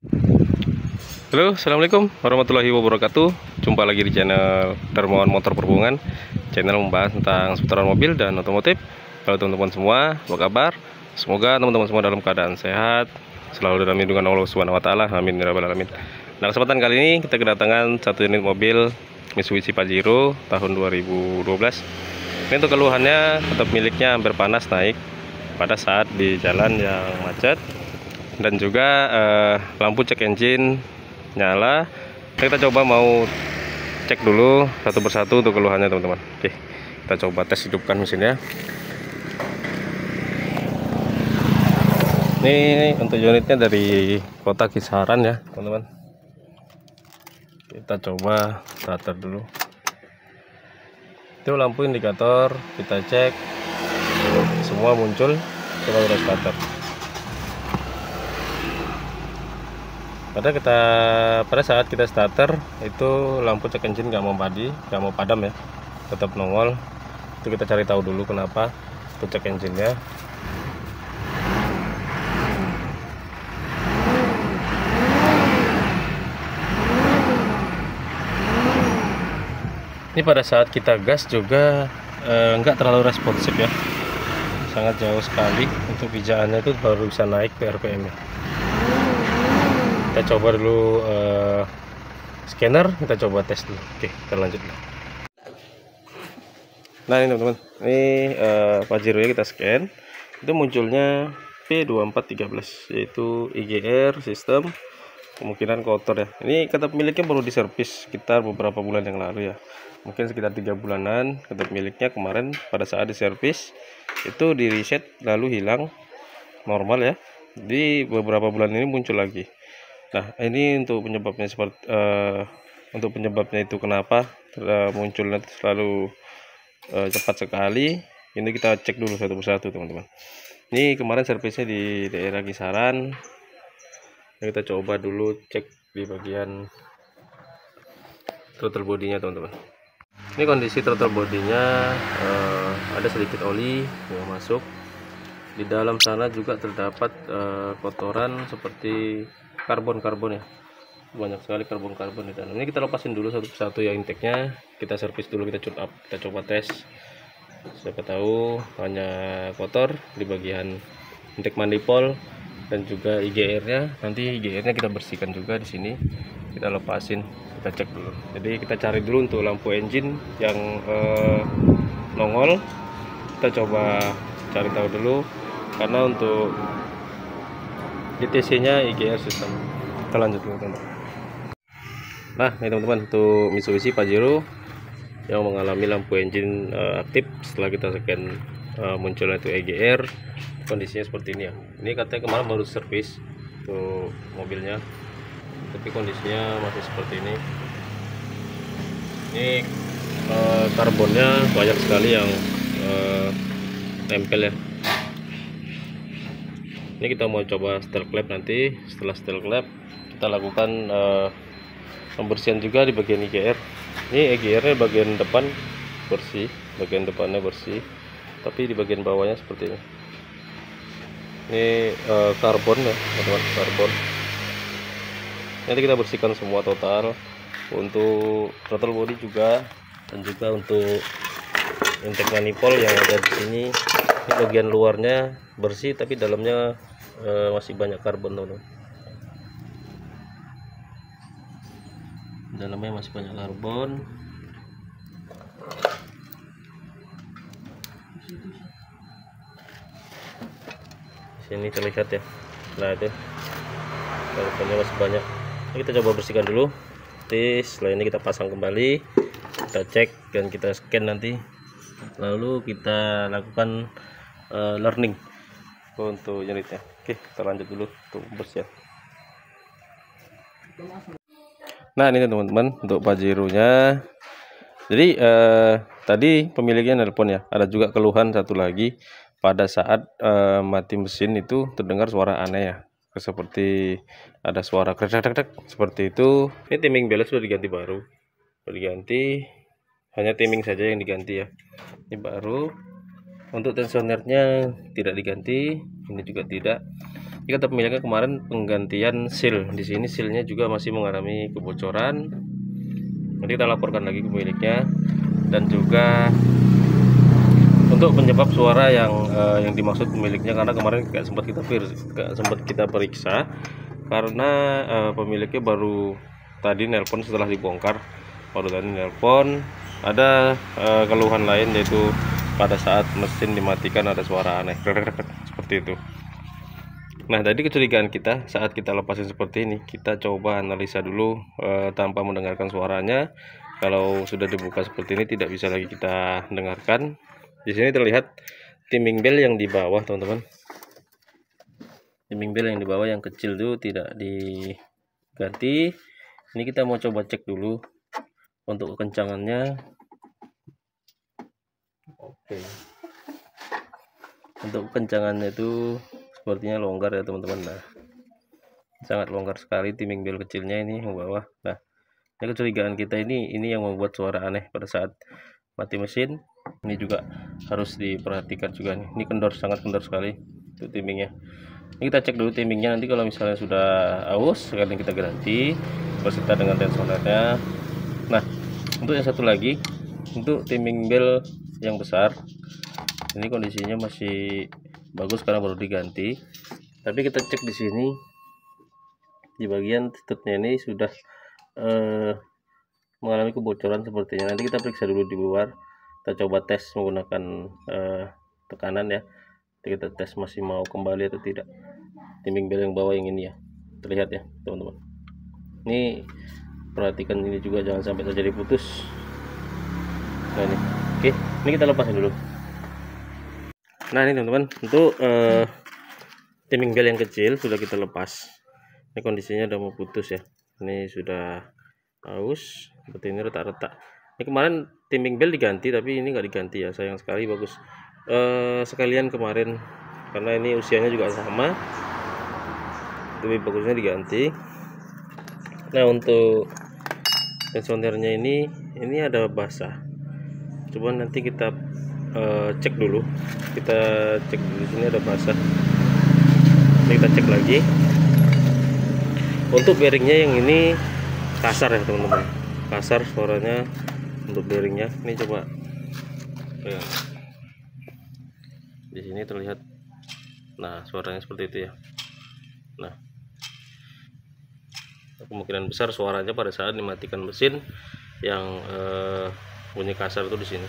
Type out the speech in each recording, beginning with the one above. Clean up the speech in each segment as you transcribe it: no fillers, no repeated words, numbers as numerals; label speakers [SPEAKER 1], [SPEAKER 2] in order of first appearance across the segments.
[SPEAKER 1] Halo, assalamualaikum warahmatullahi wabarakatuh. Jumpa lagi di channel Darmawan Motor Perhubungan. Channel membahas tentang seputaran mobil dan otomotif. Halo teman-teman semua, apa kabar? Semoga teman-teman semua dalam keadaan sehat, selalu dalam lindungan Allah Subhanahu wa taala. Amin ya rabbal alamin. Nah, kesempatan kali ini kita kedatangan satu unit mobil Mitsubishi Pajero tahun 2012. Ini untuk keluhannya, atap miliknya hampir panas naik pada saat di jalan yang macet, dan juga lampu cek engine nyala. Kita coba mau cek dulu satu persatu untuk keluhannya teman-teman. Oke, kita coba tes hidupkan mesinnya. Ini untuk unitnya dari kota kisaran ya teman-teman. Kita coba starter dulu. Itu lampu indikator kita cek semua muncul. Coba kita starter. Pada saat kita starter itu lampu cek engine nggak mau padam ya, tetap nongol. Itu kita cari tahu dulu kenapa itu cek engine-nya. Ini pada saat kita gas juga nggak terlalu responsif ya, sangat jauh sekali. Untuk pijakannya itu baru bisa naik ke RPM-nya. Kita coba dulu scanner, kita coba tes dulu. Oke, kita lanjut. Nah ini teman-teman, ini Pajero kita scan, itu munculnya P2413, yaitu IGR sistem, kemungkinan kotor ya. Ini kata miliknya baru diservis sekitar beberapa bulan yang lalu ya, mungkin sekitar 3 bulanan. Kata miliknya kemarin pada saat diservis itu di reset lalu hilang normal ya, di beberapa bulan ini muncul lagi. Nah ini untuk penyebabnya itu kenapa munculnya selalu cepat sekali. Ini kita cek dulu satu persatu teman-teman. Ini kemarin servisnya di daerah kisaran. Kita coba dulu cek di bagian throttle bodinya teman-teman. Ini kondisi throttle bodinya ada sedikit oli yang masuk. Di dalam sana juga terdapat kotoran seperti karbon ya, banyak sekali karbon di dalam. Ini kita lepasin dulu satu persatu ya intake-nya, kita servis dulu, kita tune up, kita coba tes. Siapa tahu hanya kotor di bagian intake manifold dan juga IGR-nya. Nanti IGR-nya kita bersihkan juga di sini, kita lepasin, kita cek dulu. Jadi kita cari dulu untuk lampu engine yang nongol, kita coba cari tahu dulu. Karena untuk ITC-nya IGR sistem. Kita lanjut dulu teman-teman. Nah ini teman-teman, untuk Mitsubishi Pajero yang mengalami lampu engine aktif setelah kita scan munculnya itu IGR, kondisinya seperti ini ya. Ini katanya kemarin baru servis untuk mobilnya, tapi kondisinya masih seperti ini. Ini karbonnya banyak sekali yang tempel ya. Ini kita mau coba setel klep nanti. Setelah setel klep kita lakukan pembersihan juga di bagian IGR. Ini IGR nya bagian depan bersih, bagian depannya bersih, tapi di bagian bawahnya seperti ini. Ini karbon ya teman-teman, karbon. Nanti kita bersihkan semua total. Untuk throttle body juga, dan juga untuk intake manifold yang ada di sini. Ini bagian luarnya bersih, tapi dalamnya masih banyak karbon teman-teman. Dalamnya masih banyak karbon. Sini terlihat ya. Nah itu karbonnya masih banyak. Ini kita coba bersihkan dulu. Setelah ini kita pasang kembali, kita cek dan kita scan nanti. Lalu kita lakukan learning untuk unitnya. Oke, kita lanjut dulu untuk pembersihan. Nah ini teman-teman untuk Pajero nya. Jadi tadi pemiliknya nelpon ya, ada juga keluhan satu lagi. Pada saat mati mesin itu terdengar suara aneh ya, seperti ada suara krek-krek seperti itu. Ini timing belt sudah diganti baru, hanya timing saja yang diganti ya. Ini baru. Untuk tensionernya tidak diganti, ini juga tidak. Ini kata pemiliknya kemarin penggantian seal. Di sini sealnya juga masih mengalami kebocoran. Nanti kita laporkan lagi ke pemiliknya. Dan juga untuk penyebab suara yang dimaksud pemiliknya, karena kemarin nggak sempat kita periksa karena pemiliknya baru tadi nelpon setelah dibongkar. Baru tadi nelpon ada keluhan lain, yaitu pada saat mesin dimatikan ada suara aneh seperti itu. Nah, tadi kecurigaan kita saat kita lepasin seperti ini, kita coba analisa dulu tanpa mendengarkan suaranya. Kalau sudah dibuka seperti ini tidak bisa lagi kita dengarkan. Di sini terlihat timing bell yang di bawah, teman-teman. Timing bell yang di bawah yang kecil itu tidak diganti. Ini kita mau coba cek dulu untuk kekencangannya. Oke. Untuk kekencangannya itu sepertinya longgar ya, teman-teman. Nah, sangat longgar sekali timing bell kecilnya ini yang bawah. Nah, ini kecurigaan kita ini yang membuat suara aneh pada saat mati mesin. Ini juga harus diperhatikan juga nih. Ini kendor, sangat kendor sekali itu timingnya. Ini kita cek dulu timingnya, nanti kalau misalnya sudah aus sekalian kita ganti beserta dengan tensionernya. Nah, untuk yang satu lagi, untuk timing bell yang besar, ini kondisinya masih bagus karena baru diganti. Tapi kita cek di sini di bagian tutupnya ini sudah mengalami kebocoran sepertinya. Nanti kita periksa dulu di luar. Kita coba tes menggunakan tekanan ya. Kita tes masih mau kembali atau tidak. Timing bell yang bawah yang ini ya, terlihat ya, teman-teman. Ini perhatikan ini juga, jangan sampai terjadi putus. Nah ini, oke, ini kita lepasin dulu. Nah ini teman-teman, untuk timing bell yang kecil sudah kita lepas. Ini kondisinya udah mau putus ya. Ini sudah aus, seperti ini retak-retak. Ini kemarin timing bell diganti, tapi ini nggak diganti ya, sayang sekali. Bagus sekalian kemarin, karena ini usianya juga sama, lebih bagusnya diganti. Nah, untuk tensionernya ini ada basah. Coba nanti kita cek dulu. Kita cek di sini ada basah. Ini kita cek lagi. Untuk bearingnya yang ini kasar ya, teman-teman. Kasar suaranya untuk bearingnya. Ini coba ya. Di sini terlihat, nah suaranya seperti itu ya. Nah, kemungkinan besar suaranya pada saat dimatikan mesin yang bunyi kasar itu di sini.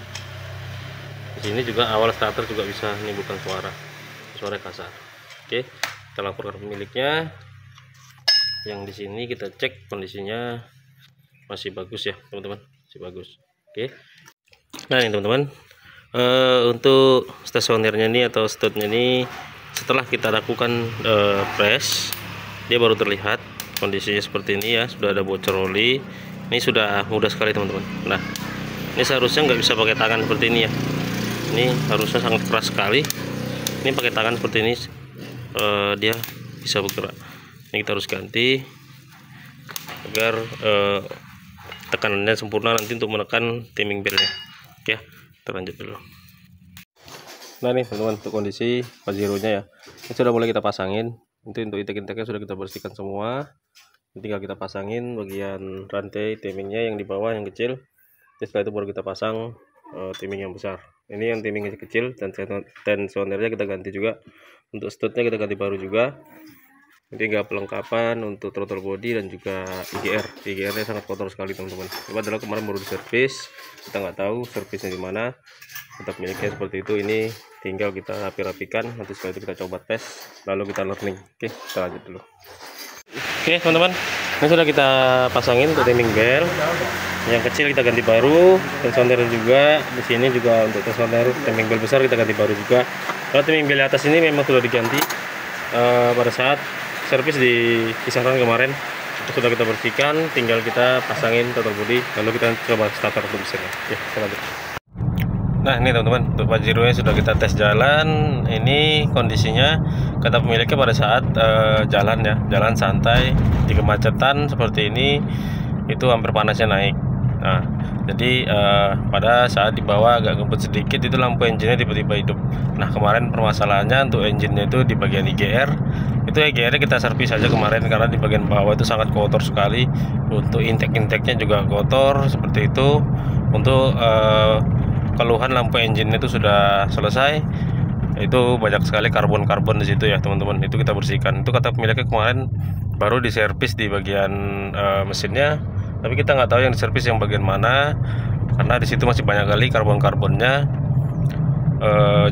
[SPEAKER 1] Di sini juga awal starter juga bisa menimbulkan suara kasar. Oke, kita laporkan pemiliknya. Yang di sini kita cek kondisinya masih bagus ya, teman-teman. Masih bagus. Oke. Nah ini teman-teman, untuk stasionernya ini atau studnya ini, setelah kita lakukan press, dia baru terlihat kondisinya seperti ini ya. Sudah ada bocor oli. Ini sudah mudah sekali, teman-teman. Nah, ini seharusnya nggak bisa pakai tangan seperti ini ya. Ini harusnya sangat keras sekali. Ini pakai tangan seperti ini, dia bisa bergerak. Ini kita harus ganti agar tekanannya sempurna nanti untuk menekan timing bellnya. Oke, kita lanjut dulu. Nah nih teman-teman, untuk kondisi Pajero-nya ya, ini sudah mulai kita pasangin. Itu untuk intake-intake sudah kita bersihkan semua. Tinggal kita pasangin bagian rantai timingnya yang di bawah yang kecil. Jadi setelah itu baru kita pasang timing yang besar. Ini yang timingnya kecil, dan tensionernya kita ganti juga. Untuk studnya kita ganti baru juga. Tinggal pelengkapan untuk throttle body dan juga IGR nya sangat kotor sekali, teman-teman. Ini adalah kemarin baru diservis, kita nggak tahu servisnya di mana. Tetap miliknya seperti itu. Ini tinggal kita rapi-rapikan, nanti setelah itu kita coba tes, lalu kita learning. Oke, kita lanjut dulu. Oke teman-teman, ini sudah kita pasangin untuk timing bell. Yang kecil kita ganti baru, tensioner juga. Di sini juga untuk tensioner timing bell besar kita ganti baru juga. Kalau timing bell atas ini memang sudah diganti pada saat servis di kisaran kemarin. Sudah kita bersihkan, tinggal kita pasangin throttle body, lalu kita coba starter untuk mesinnya. Oke, kita lanjut. Nah ini teman-teman, untuk Pajero nya sudah kita tes jalan. Ini kondisinya kata pemiliknya pada saat jalan ya, jalan santai di kemacetan seperti ini, itu hampir panasnya naik. Nah, jadi pada saat di bawah agak ngebut sedikit itu lampu engine-nya tiba-tiba hidup. Nah, kemarin permasalahannya untuk engine-nya itu di bagian IGR. Itu IGR-nya kita servis aja kemarin karena di bagian bawah itu sangat kotor sekali. Untuk intake-intake-nya juga kotor seperti itu. Untuk keluhan lampu engine-nya itu sudah selesai. Itu banyak sekali karbon-karbon di situ ya, teman-teman. Itu kita bersihkan. Itu kata pemiliknya kemarin baru diservis di bagian mesinnya. Tapi kita nggak tahu yang diservis yang bagian mana karena di situ masih banyak kali karbon-karbonnya.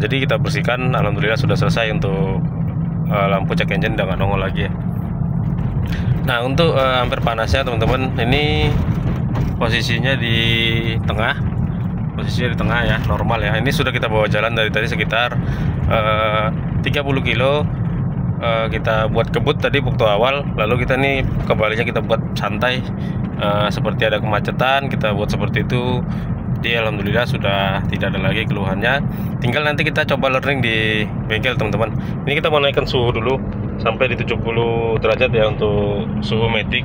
[SPEAKER 1] Jadi kita bersihkan, alhamdulillah sudah selesai untuk lampu cek engine, udah nggak nongol lagi ya. Nah, untuk ampere panasnya teman-teman, ini posisinya di tengah, ya, normal ya. Ini sudah kita bawa jalan dari tadi sekitar 30 kilo. Kita buat kebut tadi waktu awal, lalu kita nih kembalinya kita buat santai, seperti ada kemacetan kita buat seperti itu. Jadi alhamdulillah sudah tidak ada lagi keluhannya. Tinggal nanti kita coba learning di bengkel teman-teman. Ini kita mau naikkan suhu dulu sampai di 70 derajat ya untuk suhu matic.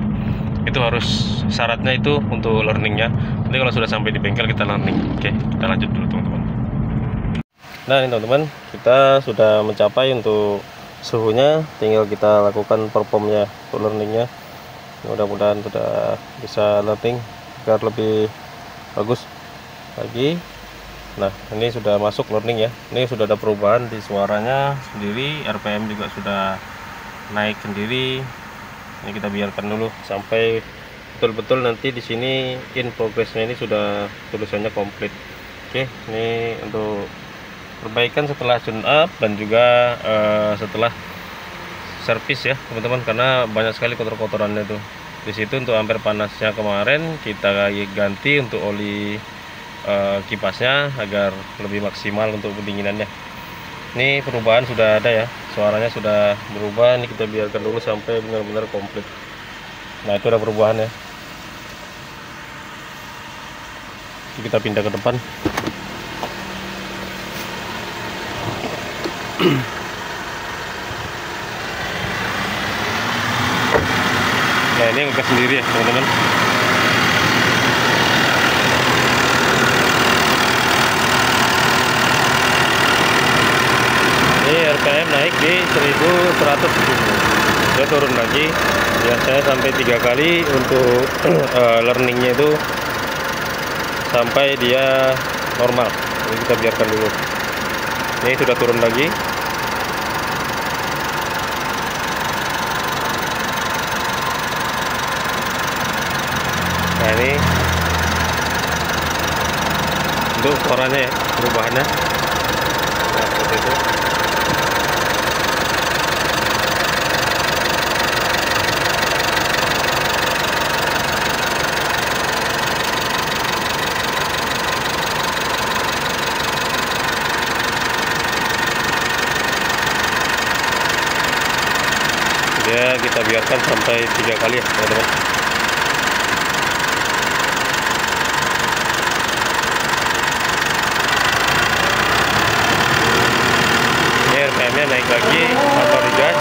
[SPEAKER 1] Itu harus syaratnya itu untuk learningnya. Nanti kalau sudah sampai di bengkel kita learning. Oke, kita lanjut dulu teman-teman. Nah ini teman-teman, kita sudah mencapai untuk suhunya, tinggal kita lakukan performnya untuk learningnya. Mudah-mudahan sudah bisa learning agar lebih bagus lagi. Nah ini sudah masuk learning ya. Ini sudah ada perubahan di suaranya sendiri, RPM juga sudah naik sendiri. Ini kita biarkan dulu sampai betul-betul nanti di sini in progressnya ini sudah tulisannya komplit. Oke, ini untuk perbaikan setelah tune up dan juga setelah servis ya teman-teman, karena banyak sekali kotor-kotorannya tuh di situ. Untuk ampere panasnya kemarin kita ganti untuk oli kipasnya agar lebih maksimal untuk pendinginannya. Ini perubahan sudah ada ya, suaranya sudah berubah. Ini kita biarkan dulu sampai benar-benar komplit. Nah itu ada perubahannya. Kita pindah ke depan. Nah ini ngegas sendiri ya teman-teman. Ini RPM naik di 1100, dia turun lagi. Biasanya sampai 3 kali untuk learningnya itu sampai dia normal. Ini kita biarkan dulu. Ini sudah turun lagi. Nah ini untuk suaranya ya, perubahannya. Nah seperti itu. Ya kita biarkan sampai 3 kali ya teman-teman. Ini RPM nya naik lagi, motor digas.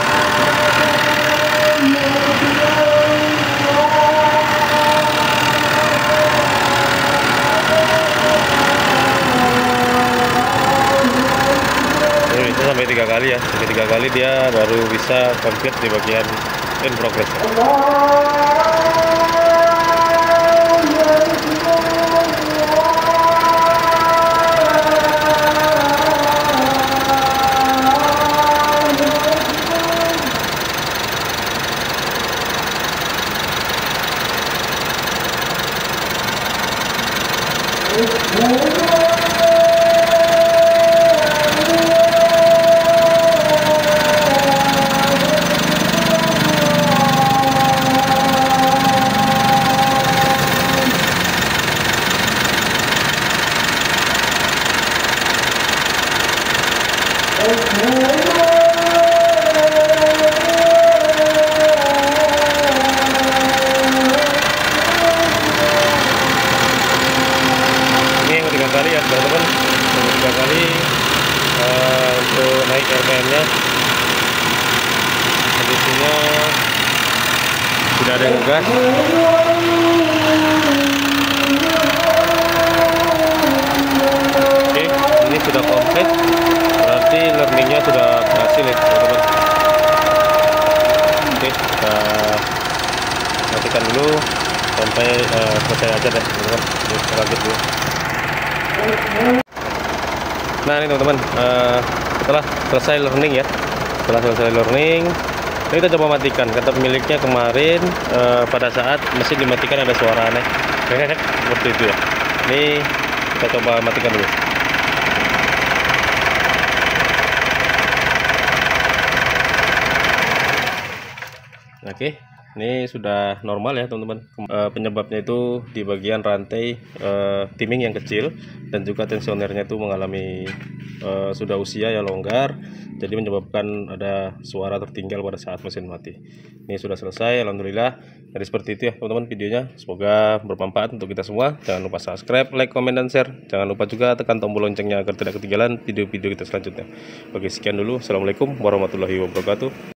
[SPEAKER 1] Sampai 3 kali ya, sampai 3 kali dia baru bisa komplit di bagian in progress. Kali ya teman-teman, 3 kali untuk naik RPM nya. Kondisinya tidak ada yang gas. ini sudah komplit, berarti learningnya sudah berhasil ya teman-teman. Oke, kita matikan dulu sampai selesai aja deh teman-teman. Kita lanjut dulu. Nah ini teman-teman, setelah selesai learning ya, ini kita coba matikan. Kata pemiliknya kemarin pada saat mesin dimatikan ada suara aneh seperti itu ya. Ini kita coba matikan dulu. Oke, ini sudah normal ya teman-teman. Penyebabnya itu di bagian rantai timing yang kecil, dan juga tensionernya itu mengalami sudah usia ya longgar, jadi menyebabkan ada suara tertinggal pada saat mesin mati. Ini sudah selesai, alhamdulillah. Jadi seperti itu ya teman-teman videonya. Semoga bermanfaat untuk kita semua. Jangan lupa subscribe, like, komen, dan share. Jangan lupa juga tekan tombol loncengnya agar tidak ketinggalan video-video kita selanjutnya. Oke, sekian dulu. Assalamualaikum warahmatullahi wabarakatuh.